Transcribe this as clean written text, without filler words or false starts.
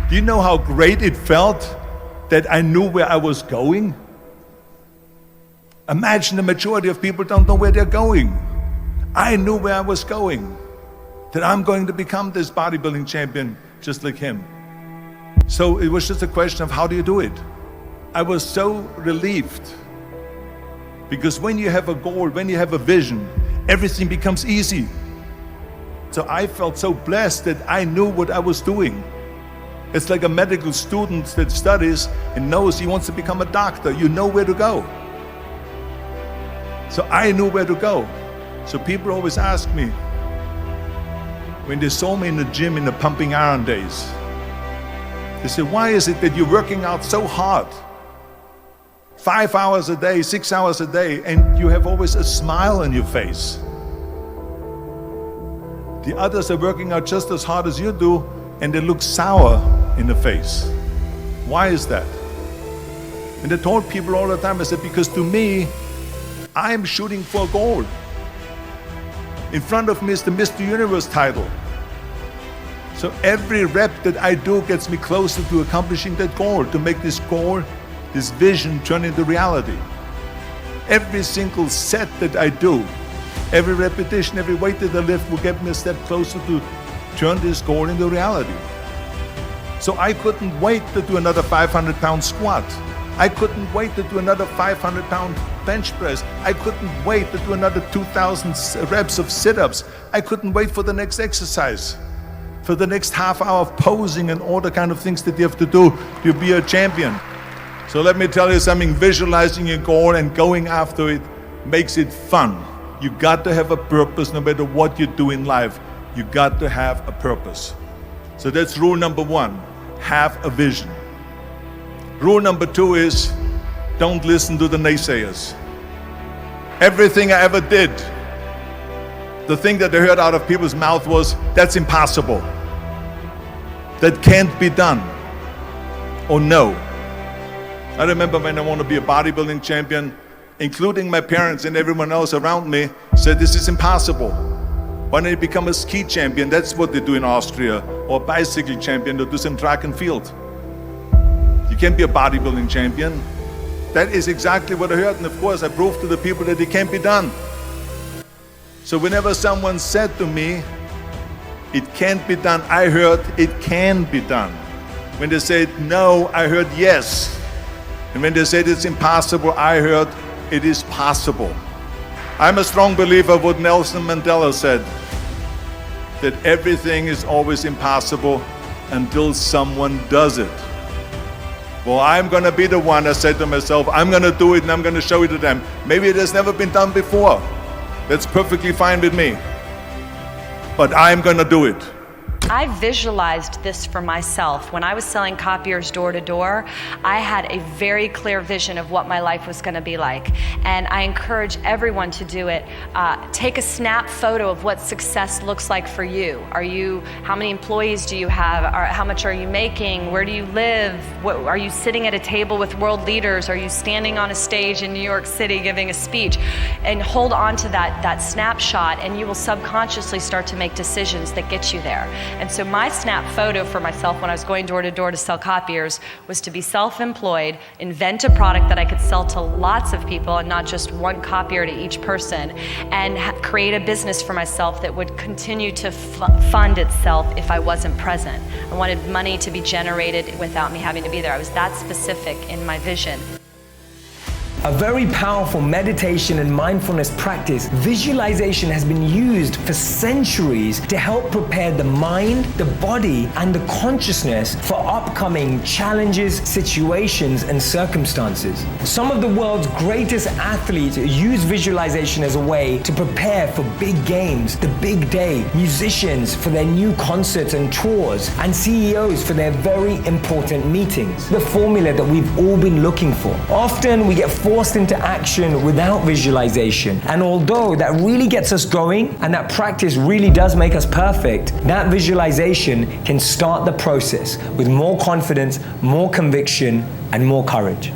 Do you know how great it felt that I knew where I was going? Imagine the majority of people don't know where they're going. I knew where I was going, that I'm going to become this bodybuilding champion just like him. So it was just a question of how do you do it? I was so relieved, because when you have a goal, when you have a vision, everything becomes easy. So I felt so blessed that I knew what I was doing. It's like a medical student that studies and knows he wants to become a doctor. You know where to go. So I knew where to go. So people always ask me, when they saw me in the gym in the pumping iron days, they say, why is it that you're working out so hard? 5 hours a day, 6 hours a day, and you have always a smile on your face. The others are working out just as hard as you do, and they look sour in the face. Why is that? And I told people all the time, I said, because to me, I'm shooting for a goal. In front of me is the Mr. Universe title. So every rep that I do gets me closer to accomplishing that goal, to make this goal, this vision turn into reality. Every single set that I do, every repetition, every weight that I lift will get me a step closer to turn this goal into reality. So I couldn't wait to do another 500-pound squat. I couldn't wait to do another 500-pound bench press. I couldn't wait to do another 2,000 reps of sit-ups. I couldn't wait for the next exercise, for the next half hour of posing and all the kind of things that you have to do to be a champion. So let me tell you something, visualizing your goal and going after it makes it fun. You got to have a purpose no matter what you do in life. You got to have a purpose. So that's rule number one, have a vision. Rule number two is, don't listen to the naysayers. Everything I ever did, the thing that I heard out of people's mouth was, that's impossible. That can't be done. Or no. I remember when I wanted to be a bodybuilding champion, including my parents and everyone else around me, said this is impossible. Why don't you become a ski champion? That's what they do in Austria. Or a bicycle champion, they do some track and field. You can't be a bodybuilding champion. That is exactly what I heard, and of course I proved to the people that it can't be done. So whenever someone said to me, it can't be done, I heard it can be done. When they said no, I heard yes. And when they said it's impossible, I heard it is possible. I'm a strong believer of what Nelson Mandela said, that everything is always impossible until someone does it. Well, I'm gonna be the one, I said to myself, I'm gonna do it and I'm gonna show it to them. Maybe it has never been done before. That's perfectly fine with me. But I'm gonna do it. I visualized this for myself. When I was selling copiers door to door, I had a very clear vision of what my life was gonna be like. And I encourage everyone to do it. Take a snap photo of what success looks like for you. How many employees do you have? How much are you making? Where do you live? Are you sitting at a table with world leaders? Are you standing on a stage in New York City giving a speech? And hold on to that snapshot, and you will subconsciously start to make decisions that get you there. And so my snap photo for myself when I was going door to door to sell copiers was to be self-employed, invent a product that I could sell to lots of people and not just one copier to each person, and create a business for myself that would continue to fund itself if I wasn't present. I wanted money to be generated without me having to be there. I was that specific in my vision. A very powerful meditation and mindfulness practice, visualization has been used for centuries to help prepare the mind, the body, and the consciousness for upcoming challenges, situations, and circumstances. Some of the world's greatest athletes use visualization as a way to prepare for big games, the big day, musicians for their new concerts and tours, and CEOs for their very important meetings. The formula that we've all been looking for. Often we get forced into action without visualization. And although that really gets us going and that practice really does make us perfect, that visualization can start the process with more confidence, more conviction, and more courage.